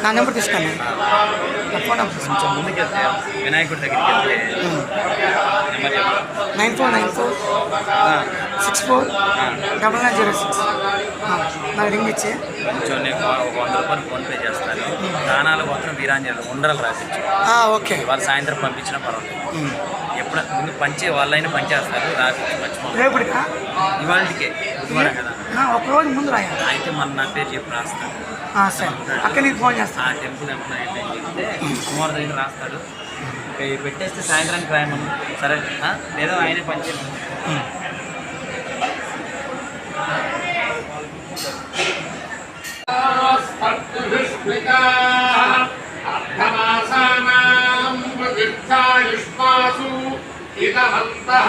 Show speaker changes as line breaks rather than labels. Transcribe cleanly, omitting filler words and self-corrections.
నా నెంబర్ తీసుకోండి, phone number తీసుకోండి.
కొంచెం ముందుకెళ్తే వినాయకుడి దగ్గరికి వెళ్తే నెంబర్ చెప్పండి.
9494649906 నాకు రింగ్ ఇచ్చి
కొంచెం నేను ఒక 100 రూపాయలు ఫోన్పే చేస్తాను. దానాలు మాత్రం వీరాంజనేయులు ఉండరాలు రాసిచ్చు.
ఓకే,
వాళ్ళు సాయంత్రం పంపించినా పర్వాలేదు. ఎప్పుడు ముందు పంచే వాళ్ళైనా పనిచేస్తారు రాసిచ్చు మర్చిపోయి.
రేపటికా
ఇవాళకే బుధవారం కదా,
ఒక రోజు ముందు రాయాలి.
అయితే మన నా పేరు చెప్పి రాస్తాను.
సరే, అక్కడ నీకు ఫోన్ చేస్తాను.
ఆ టెంపుల్ ఏమన్నా ఏంటని చెప్తే కుమార్ దగ్గర రాస్తాడు. పెట్టేస్తే సాయంత్రానికి రాయమని. సరే లేదా ఆయనే పనిచేయమని.
అర్థమాసానాం వృద్ధాయుష్మాసు ఇదమంతః